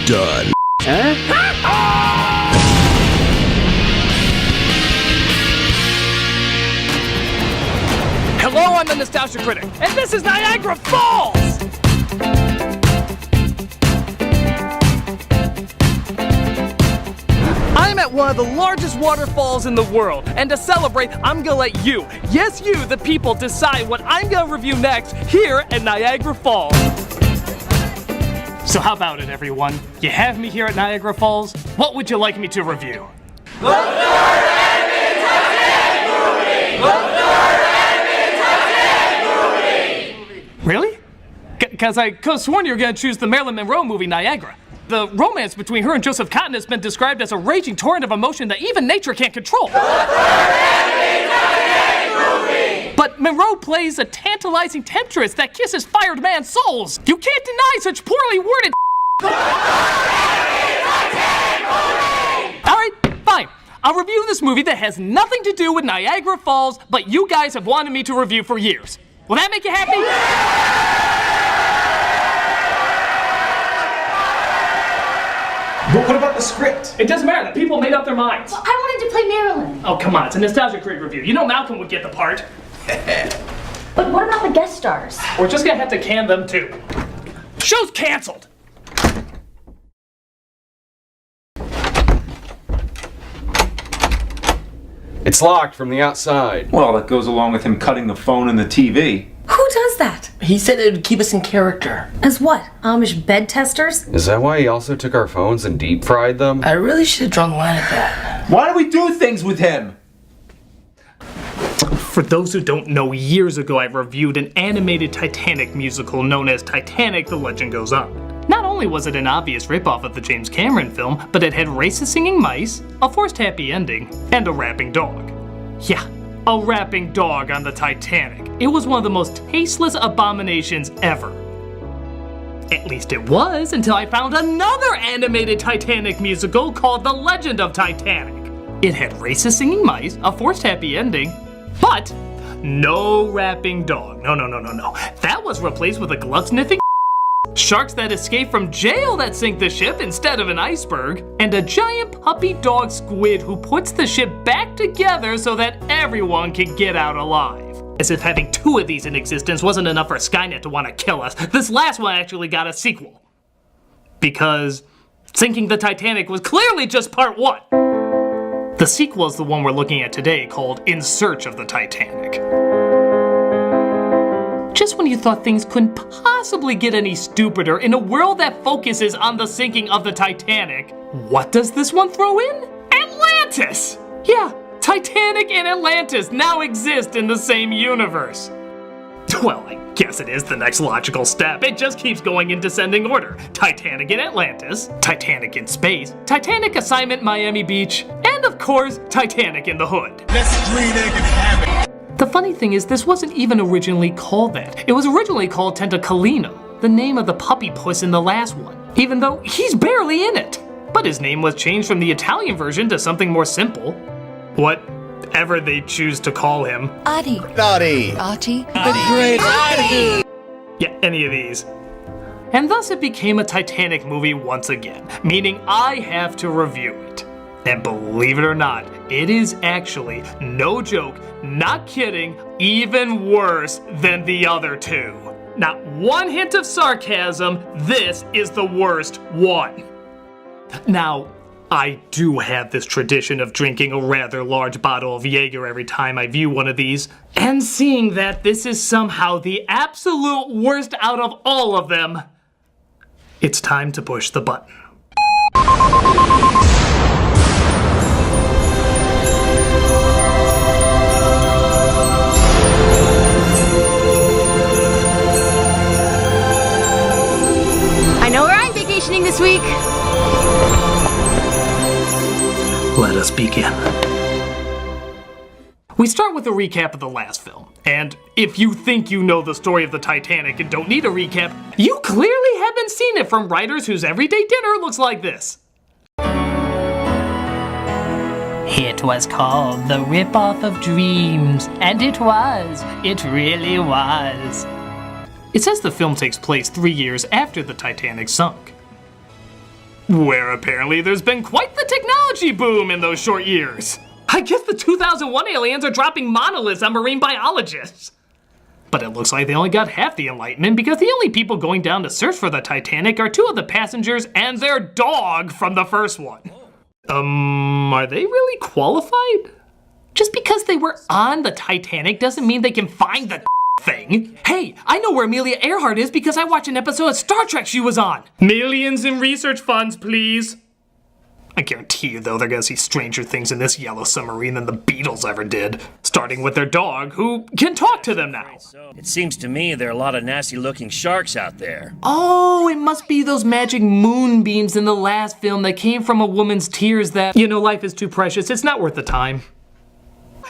done. Hello, I'm the Nostalgia Critic, and this is Niagara Falls! I'm at one of the largest waterfalls in the world, and to celebrate, I'm gonna let you, yes you, the people, decide what I'm gonna review next here at Niagara Falls. So how about it, everyone? You have me here at Niagara Falls. What would you like me to review? Really? Because I could have sworn you were going to choose the Marilyn Monroe movie Niagara. The romance between her and Joseph Cotton has been described as a raging torrent of emotion that even nature can't control. But Monroe plays a tantalizing temptress that kisses fired man's souls. You can't deny such poorly worded. Alright, fine. I'll review this movie that has nothing to do with Niagara Falls, but you guys have wanted me to review for years. Will that make you happy? But what about the script? It doesn't matter. The people made up their minds. Well, I wanted to play Marilyn. Oh, come on. It's a Nostalgia Critic review. You know Malcolm would get the part. But what about the guest stars? We're just gonna have to can them too. Show's canceled! It's locked from the outside. Well, that goes along with him cutting the phone and the TV. Who does that? He said it would keep us in character. As what? Amish bed testers? Is that why he also took our phones and deep fried them? I really should have drawn the line at that. Why do we do things with him? For those who don't know, years ago I reviewed an animated Titanic musical known as Titanic: The Legend Goes On. Not only was it an obvious ripoff of the James Cameron film, but it had racist singing mice, a forced happy ending, and a rapping dog. Yeah, a rapping dog on the Titanic. It was one of the most tasteless abominations ever. At least it was, until I found another animated Titanic musical called The Legend of Titanic. It had racist singing mice, a forced happy ending, but no rapping dog. No. That was replaced with a glove-sniffing sharks that escape from jail that sink the ship instead of an iceberg, and a giant puppy dog squid who puts the ship back together so that everyone can get out alive. As if having two of these in existence wasn't enough for Skynet to want to kill us, this last one actually got a sequel. Because sinking the Titanic was clearly just part one. The sequel is the one we're looking at today, called In Search of the Titanic. Just when you thought things couldn't possibly get any stupider in a world that focuses on the sinking of the Titanic, what does this one throw in? Atlantis! Yeah, Titanic and Atlantis now exist in the same universe. Well, I guess it is the next logical step. It just keeps going in descending order. Titanic in Atlantis, Titanic in space, Titanic assignment Miami Beach, and of course, Titanic in the hood. Let's green egg and have it. The funny thing is, this wasn't even originally called that. It was originally called Tentacolino, the name of the puppy puss in the last one, even though he's barely in it. But his name was changed from the Italian version to something more simple. Whatever they choose to call him. Adi. Naughty. Archie. The great Adi. Yeah, any of these. And thus it became a Titanic movie once again, meaning I have to review it. And believe it or not, it is actually, no joke, not kidding, even worse than the other two. Not one hint of sarcasm, this is the worst one. Now, I do have this tradition of drinking a rather large bottle of Jaeger every time I view one of these, and seeing that this is somehow the absolute worst out of all of them, it's time to push the button. I know where I'm vacationing this week. Let us begin. We start with a recap of the last film, and if you think you know the story of the Titanic and don't need a recap, you clearly haven't seen it from writers whose everyday dinner looks like this. It was called The Rip-Off of Dreams, and it really was. It says the film takes place 3 years after the Titanic sunk. where apparently there's been quite the technology boom in those short years. I guess the 2001 aliens are dropping monoliths on marine biologists. But it looks like they only got half the enlightenment because the only people going down to search for the Titanic are 2 of the passengers and their dog from the first one. Are they really qualified? Just because they were on the Titanic doesn't mean they can find the thing. Hey, I know where Amelia Earhart is because I watched an episode of Star Trek she was on. Millions in research funds, please. I guarantee you, though, they're gonna see stranger things in this yellow submarine than the Beatles ever did. Starting with their dog, who can talk to them now. It seems to me there are a lot of nasty-looking sharks out there. Oh, it must be those magic moonbeams in the last film that came from a woman's tears that, you know, life is too precious, it's not worth the time.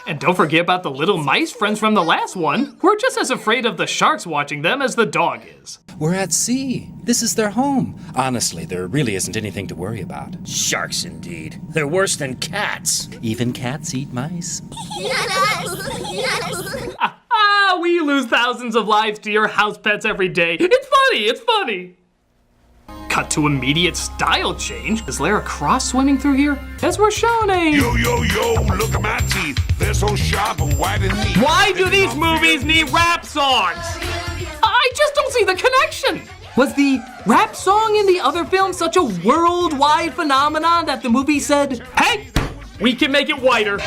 And don't forget about the little mice friends from the last one, who are just as afraid of the sharks watching them as the dog is. We're at sea. This is their home. Honestly, there really isn't anything to worry about. Sharks, indeed. They're worse than cats. Even cats eat mice. We lose thousands of lives to your house pets every day. It's funny, it's funny. Cut to immediate style change. Is Lara Croft swimming through here? As we're shown a... Yo, look at my teeth. They're so sharp and white and neat. Why do these movies need rap songs? I just don't see the connection. Was the rap song in the other film such a worldwide phenomenon that the movie said, hey, we can make it whiter?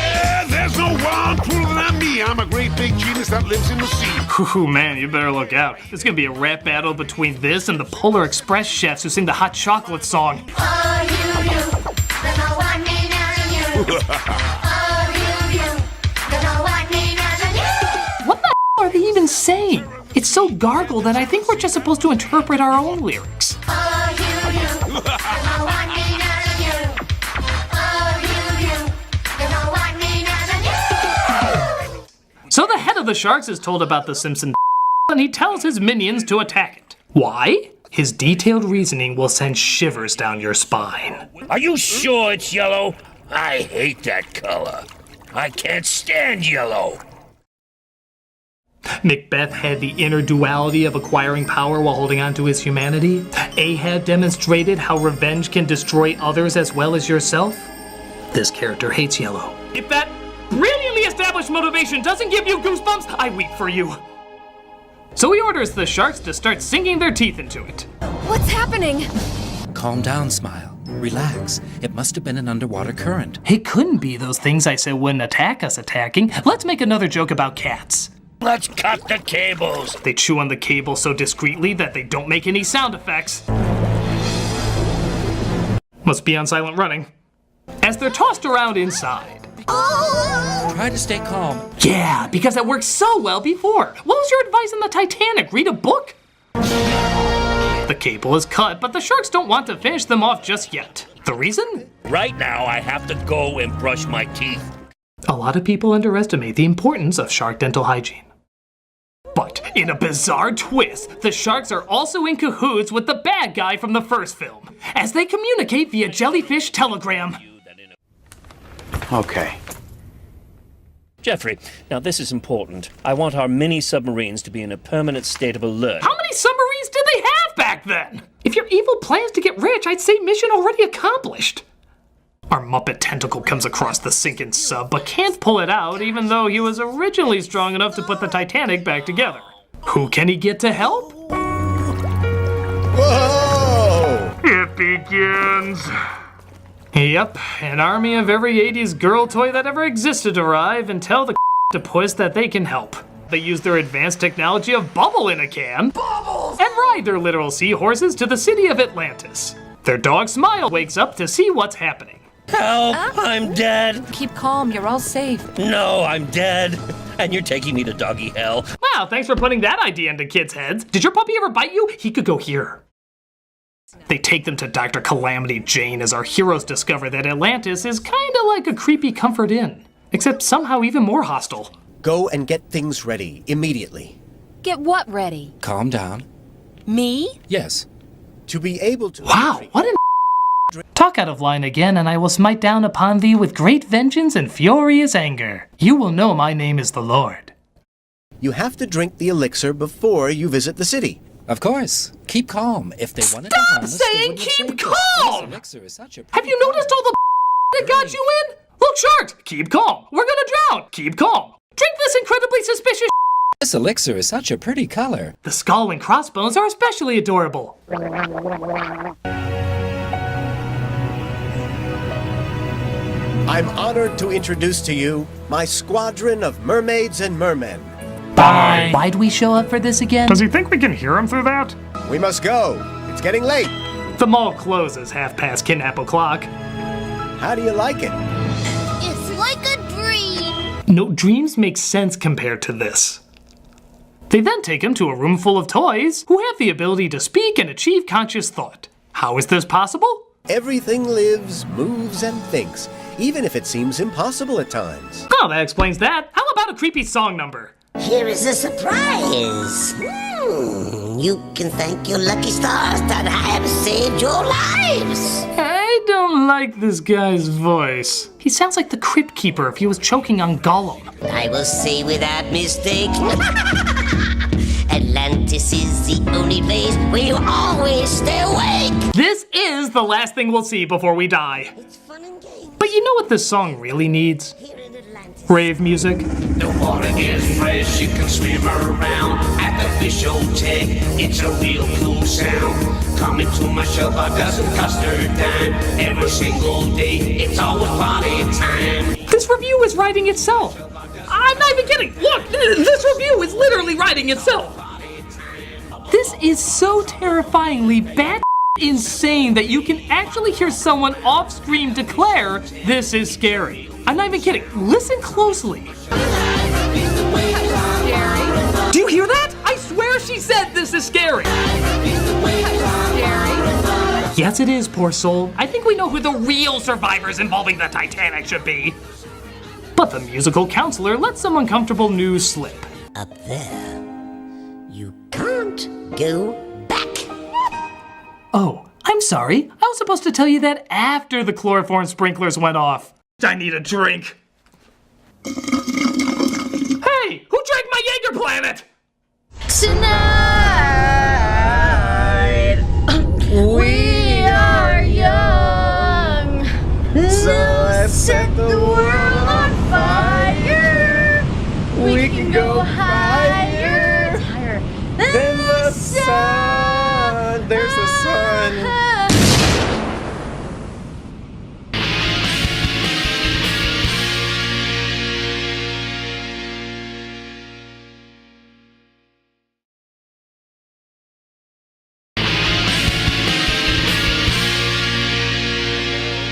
There's no one cooler than me. I'm a great big genius that lives in the sea. Ooh, man, you better look out. There's gonna be a rap battle between this and the Polar Express chefs who sing the hot chocolate song. Oh, you, there's no one meaner than you. Oh, you, there's no one meaner than you. What the hell are they even saying? It's so gargled that I think we're just supposed to interpret our own lyrics. Oh, you, there's no one meaner than you. Oh, you, there's no one meaner than you. So the head of the sharks is told about the Simpson and he tells his minions to attack it. Why? His detailed reasoning will send shivers down your spine. Are you sure it's yellow? I hate that color. I can't stand yellow. Macbeth had the inner duality of acquiring power while holding on to his humanity. Ahab demonstrated how revenge can destroy others as well as yourself. This character hates yellow. If that brilliantly established motivation doesn't give you goosebumps, I weep for you. So he orders the sharks to start sinking their teeth into it. What's happening? Calm down, Smile. Relax. It must have been an underwater current. It couldn't be those things I said wouldn't attack us attacking. Let's make another joke about cats. Let's cut the cables. They chew on the cable so discreetly that they don't make any sound effects. Must be on silent running. As they're tossed around inside. Try to stay calm. Yeah, because it worked so well before. What was your advice on the Titanic? Read a book? The cable is cut, but the sharks don't want to finish them off just yet. The reason? Right now, I have to go and brush my teeth. A lot of people underestimate the importance of shark dental hygiene. But in a bizarre twist, the sharks are also in cahoots with the bad guy from the first film, as they communicate via jellyfish telegram. Okay. Jeffrey, now this is important. I want our mini submarines to be in a permanent state of alert. How many submarines did they have back then? If your evil plan's to get rich, I'd say mission already accomplished. Our Muppet tentacle comes across the sinking sub, but can't pull it out even though he was originally strong enough to put the Titanic back together. Who can he get to help? Whoa! It begins. Yep, an army of every 80s girl toy that ever existed arrive and tell the octopus that they can help. They use their advanced technology of bubble in a can and ride their literal seahorses to the city of Atlantis. Their dog Smile wakes up to see what's happening. Help! I'm dead! Keep calm, you're all safe. No, I'm dead. And you're taking me to doggy hell. Wow, thanks for putting that idea into kids' heads. Did your puppy ever bite you? He could go here. They take them to Dr. Calamity Jane as our heroes discover that Atlantis is kinda like a creepy comfort inn, except somehow even more hostile. Go and get things ready, immediately. Get what ready? Calm down. Me? Yes. To be able to... Wow, what an Talk out of line again, and I will smite down upon thee with great vengeance and furious anger. You will know my name is the Lord. You have to drink the elixir before you visit the city. Of course. Keep calm. If they wanted to harm us, they saying wouldn't have keep saved us. This calm! elixir is such a Have you noticed all the that got you in? Look, Shark! Keep calm. We're gonna drown. Keep calm. Drink this incredibly suspicious. This elixir is such a pretty color. The skull and crossbones are especially adorable. I'm honored to introduce to you my squadron of mermaids and mermen. Bye. Why'd we show up for this again? Does he think we can hear him through that? We must go. It's getting late. The mall closes o'clock. How do you like it? It's like a dream. No, dreams make sense compared to this. They then take him to a room full of toys who have the ability to speak and achieve conscious thought. How is this possible? Everything lives, moves, and thinks, even if it seems impossible at times. Oh, that explains that. How about a creepy song number? Here is a surprise. You can thank your lucky stars that have saved your lives. I don't like this guy's voice. He sounds like the Crypt Keeper if he was choking on Gollum. I will say without mistake, Atlantis is the only place where you always stay awake. This is the last thing we'll see before we die. It's fun and games But you know what this song really needs? here in Atlantis. Rave music. The water is fresh, you can swim around at the fish hotel. It's a real cool sound. Coming to my shelter doesn't cost a dime. Every single day, it's always party time. This review is writing itself. I'm not even kidding. Look, this review is literally writing itself. This is so terrifyingly bad insane that you can actually hear someone off-screen declare, "This is scary." I'm not even kidding. Listen closely. Do you hear that? I swear she said this is scary. Yes, it is, poor soul. I think we know who the real survivors involving the Titanic should be. But the musical counselor lets some uncomfortable news slip. Up there, you can't go back. Oh, I'm sorry. I was supposed to tell you that after the chloroform sprinklers went off. I need a drink. Hey, who drank my Jaeger Planet? Tonight, we are young. So let's set the world on fire. We can go higher, higher than the sun. There's the sun.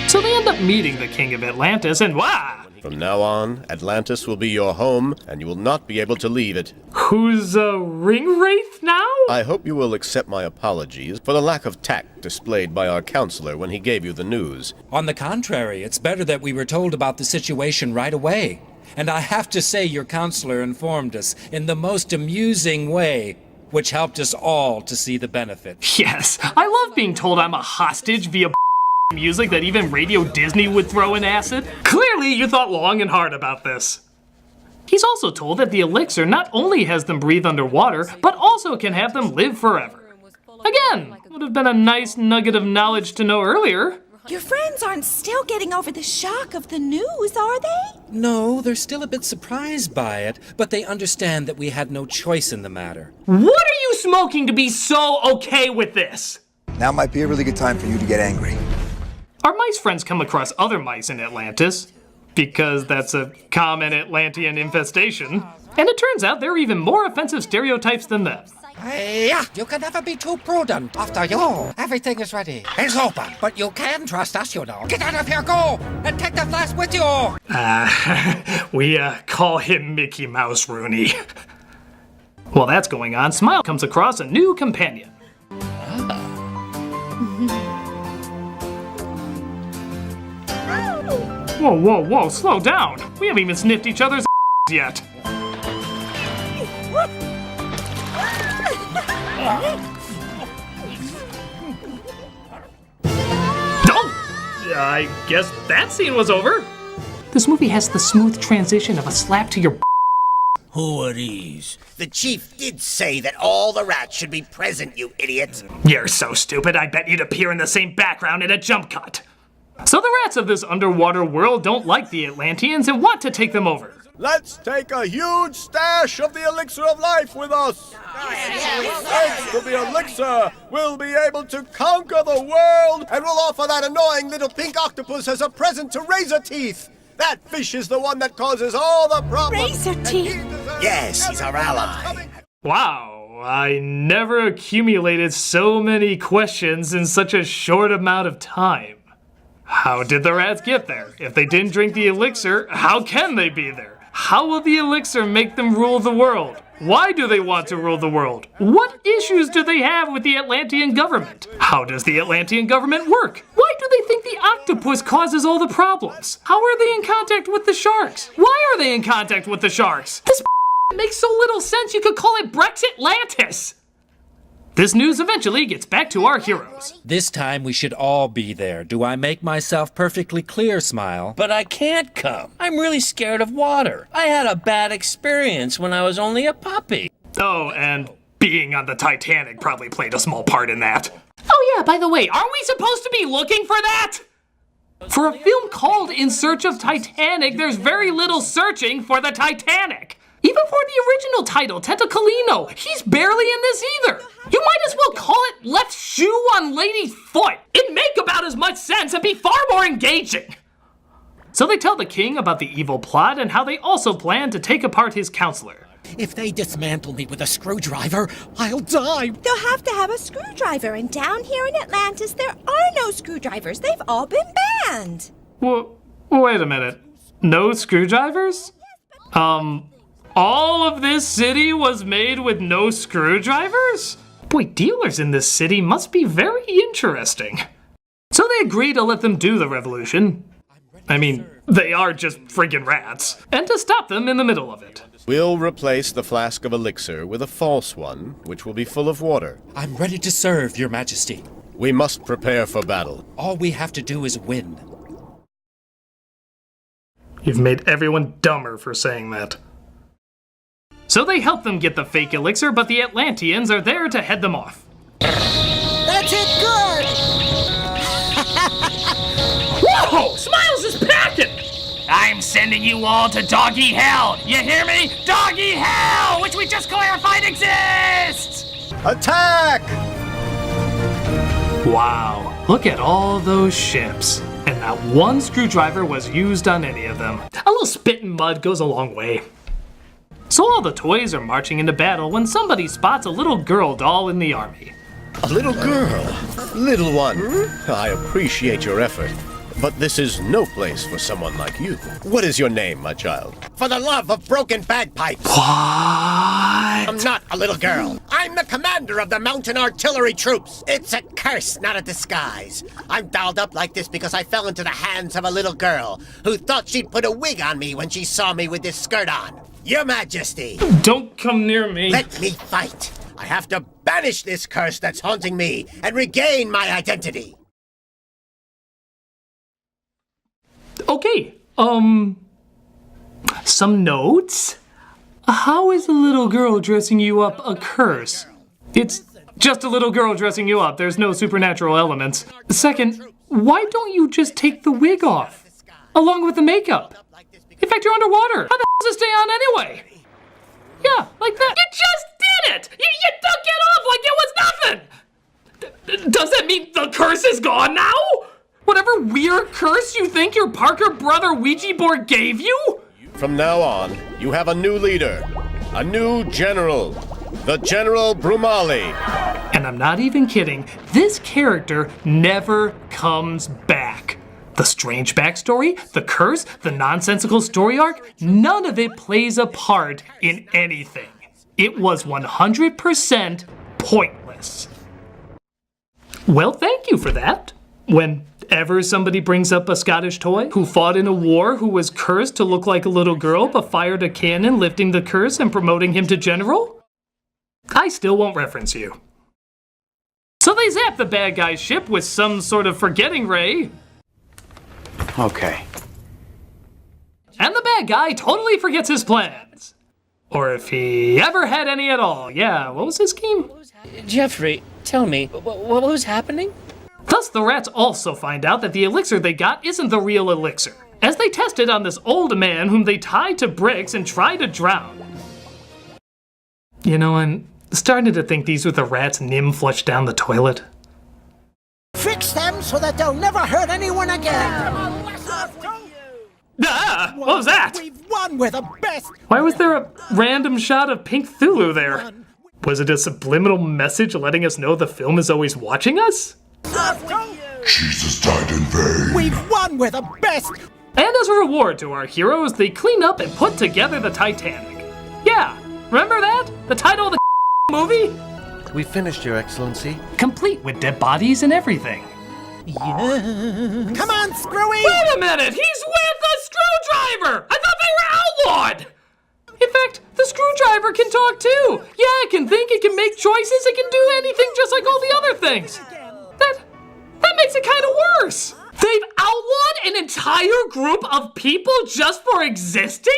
So they end up meeting the king of Atlantis and wow! From now on, Atlantis will be your home, and you will not be able to leave it. Who's a ring wraith now? I hope you will accept my apologies for the lack of tact displayed by our counselor when he gave you the news. On the contrary, it's better that we were told about the situation right away. And I have to say your counselor informed us in the most amusing way, which helped us all to see the benefit. Yes, I love being told I'm a hostage via music that even Radio Disney would throw in acid. Clearly, you thought long and hard about this. He's also told that the elixir not only has them breathe underwater, but also can have them live forever. Again, would have been a nice nugget of knowledge to know earlier. Your friends aren't still getting over the shock of the news, are they? No, they're still a bit surprised by it, but they understand that we had no choice in the matter. What are you smoking to be so okay with this? Now might be a really good time for you to get angry. Our mice friends come across other mice in Atlantis, because that's a common Atlantean infestation, and it turns out there are even more offensive stereotypes than them. Hey, you can never be too prudent. After you, everything is ready. It's open, but you can trust us, you know. Get out of here, go! And take the flask with you! We call him Mickey Mouse Rooney. While that's going on, Smile comes across a new companion. Whoa, whoa, whoa, slow down. We haven't even sniffed each other's yet. Oh! I guess that scene was over. This movie has the smooth transition of a slap to your Who are these? The chief did say that all the rats should be present, you idiot. You're so stupid, I bet you'd appear in the same background in a jump cut. So the rats of this underwater world don't like the Atlanteans and want to take them over. Let's take a huge stash of the elixir of life with us. Thanks to the elixir, we'll be able to conquer the world, and we'll offer that annoying little pink octopus as a present to Razor Teeth. That fish is the one that causes all the problems. Razor Teeth? Yes, he's our ally. Wow, I never accumulated so many questions in such a short amount of time. How did the rats get there? If they didn't drink the elixir, how can they be there? How will the elixir make them rule the world? Why do they want to rule the world? What issues do they have with the Atlantean government? How does the Atlantean government work? Why do they think the octopus causes all the problems? How are they in contact with the sharks? Why are they in contact with the sharks? This makes so little sense you could call it Brexitlantis. This news eventually gets back to our heroes. This time we should all be there. Do I make myself perfectly clear, Smile? But I can't come. I'm really scared of water. I had a bad experience when I was only a puppy. Oh, and being on the Titanic probably played a small part in that. Oh yeah, by the way, aren't we supposed to be looking for that? For a film called In Search of Titanic, there's very little searching for the Titanic. Even for the original title, Tentacolino, he's barely in this either. You might as well call it Left Shoe on Lady's Foot. It'd make about as much sense and be far more engaging. So they tell the king about the evil plot and how they also plan to take apart his counselor. If they dismantle me with a screwdriver, I'll die. They'll have to have a screwdriver, and down here in Atlantis, there are no screwdrivers. They've all been banned. Well, wait a minute. No screwdrivers? All of this city was made with no screwdrivers? Boy, dealers in this city must be very interesting. So they agree to let them do the revolution. I mean, they are just friggin' rats. And to stop them in the middle of it. We'll replace the flask of elixir with a false one, which will be full of water. I'm ready to serve, Your Majesty. We must prepare for battle. All we have to do is win. You've made everyone dumber for saying that. So they help them get the fake elixir, but the Atlanteans are there to head them off. That's it, good! Whoa! Smiles is packing! I'm sending you all to doggy hell! You hear me? Doggy hell! Which we just clarified exists! Attack! Wow, look at all those ships. And not one screwdriver was used on any of them. A little spit and mud goes a long way. So all the toys are marching into battle when somebody spots a little girl doll in the army. A little girl? Little one, I appreciate your effort, but this is no place for someone like you. What is your name, my child? For the love of broken bagpipes! What? I'm not a little girl. I'm the commander of the mountain artillery troops. It's a curse, not a disguise. I'm dolled up like this because I fell into the hands of a little girl who thought she'd put a wig on me when she saw me with this skirt on. Your Majesty! Don't come near me. Let me fight. I have to banish this curse that's haunting me and regain my identity. Okay, some notes? How is a little girl dressing you up a curse? It's just a little girl dressing you up. There's no supernatural elements. Second, why don't you just take the wig off? Along with the makeup? In fact, you're underwater. How the hell does it stay on anyway? Yeah, like that. You just did it! You took it off like it was nothing! Does that mean the curse is gone now? Whatever weird curse you think your Parker brother Ouija board gave you? From now on, you have a new leader. A new general. The General Brumali. And I'm not even kidding. This character never comes back. The strange backstory, the curse, the nonsensical story arc, none of it plays a part in anything. It was 100% pointless. Well, thank you for that. Whenever somebody brings up a Scottish toy who fought in a war who was cursed to look like a little girl but fired a cannon lifting the curse and promoting him to general, I still won't reference you. So they zap the bad guy's ship with some sort of forgetting ray. Okay. And the bad guy totally forgets his plans. Or if he ever had any at all. Yeah, what was his scheme? Jeffrey, tell me, what was happening? Thus, the rats also find out that the elixir they got isn't the real elixir, as they test it on this old man whom they tie to bricks and try to drown. You know, I'm starting to think these were the rats Nim flushed down the toilet. Fix them so that they'll never hurt anyone again. Ah! What was that? We've won with the best. Why was there a random shot of Pink Thulu there? Was it a subliminal message letting us know the film is always watching us? Jesus died in vain. We've won with the best. And as a reward to our heroes, they clean up and put together the Titanic. Yeah, remember that? The title of the movie? We finished, Your Excellency. Complete with dead bodies and everything. Yeah. Come on, Screwy! Wait a minute! He's with the screwdriver! I thought they were outlawed! In fact, the screwdriver can talk too! Yeah, it can think, it can make choices, it can do anything just like all the other things! That makes it kind of worse! They've outlawed an entire group of people just for existing?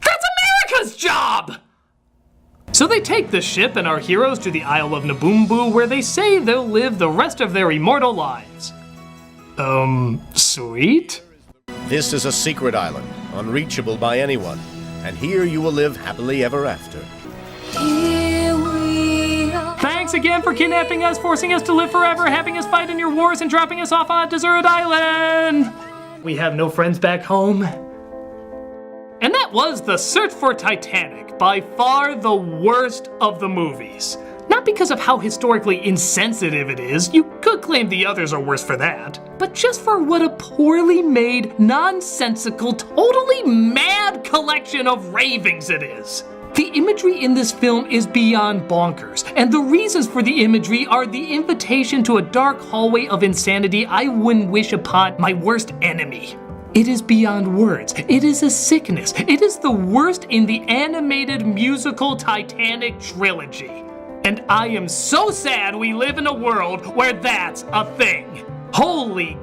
That's America's job! So they take the ship and our heroes to the Isle of Naboombu, where they say they'll live the rest of their immortal lives. Sweet? This is a secret island, unreachable by anyone, and here you will live happily ever after. Thanks again for kidnapping us, forcing us to live forever, having us fight in your wars, and dropping us off on a deserted island! We have no friends back home. And that was The Search for Titanic, by far the worst of the movies. Not because of how historically insensitive it is, you could claim the others are worse for that, but just for what a poorly made, nonsensical, totally mad collection of ravings it is. The imagery in this film is beyond bonkers, and the reasons for the imagery are the invitation to a dark hallway of insanity I wouldn't wish upon my worst enemy. It is beyond words. It is a sickness. It is the worst in the animated musical Titanic trilogy. And I am so sad we live in a world where that's a thing. Holy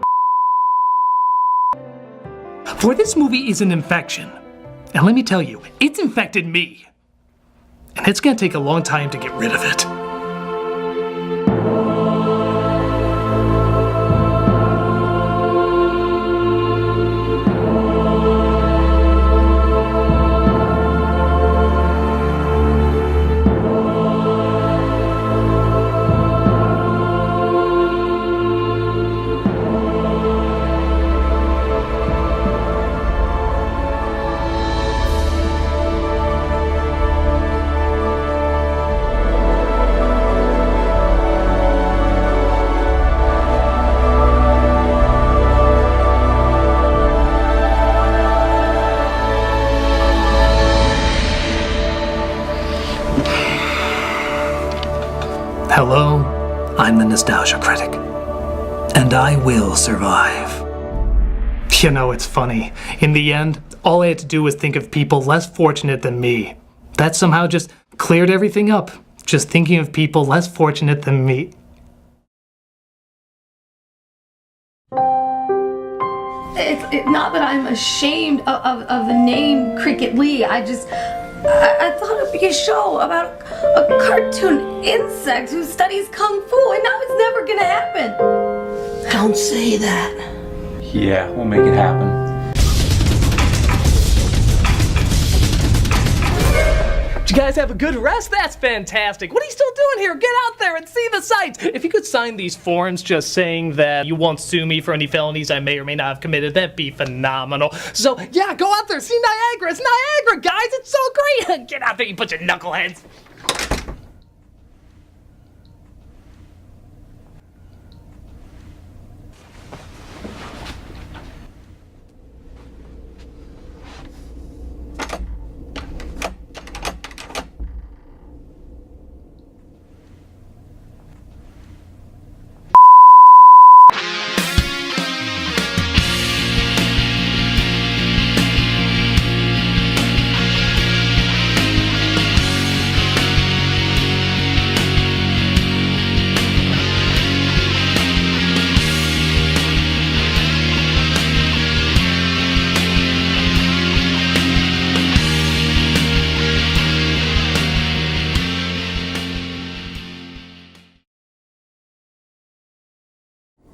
For this movie is an infection. And let me tell you, it's infected me. And it's gonna take a long time to get rid of it. Hello, I'm the Nostalgia Critic, and I will survive. You know, it's funny. In the end, all I had to do was think of people less fortunate than me. That somehow just cleared everything up. Just thinking of people less fortunate than me. It's not that I'm ashamed of the name Cricket Lee. I thought it'd be a show about a cartoon insect who studies Kung Fu, and now it's never gonna happen. Don't say that. Yeah, we'll make it happen. Did you guys have a good rest? That's fantastic. What are you still doing here? Get out there and see the sights. If you could sign these forms just saying that you won't sue me for any felonies I may or may not have committed, that'd be phenomenal. So yeah, go out there, see Niagara. It's Niagara, guys. It's so great. Get out there, you bunch of knuckleheads.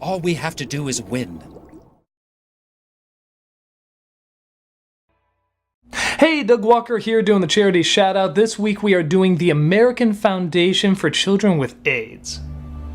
All we have to do is win. Hey, Doug Walker here doing the charity shout out. This week we are doing the American Foundation for Children with AIDS.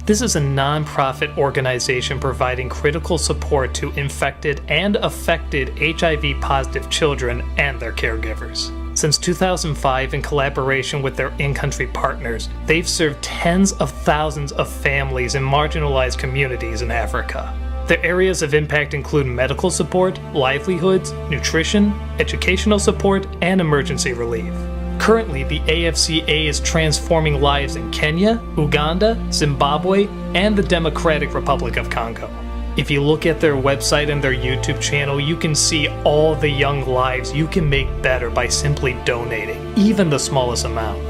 This is a non-profit organization providing critical support to infected and affected HIV-positive children and their caregivers. Since 2005, in collaboration with their in-country partners, they've served tens of thousands of families in marginalized communities in Africa. Their areas of impact include medical support, livelihoods, nutrition, educational support, and emergency relief. Currently, the AFCA is transforming lives in Kenya, Uganda, Zimbabwe, and the Democratic Republic of Congo. If you look at their website and their YouTube channel, you can see all the young lives you can make better by simply donating, even the smallest amount.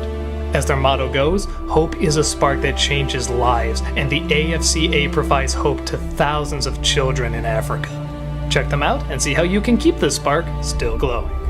As their motto goes, hope is a spark that changes lives, and the AFCA provides hope to thousands of children in Africa. Check them out and see how you can keep the spark still glowing.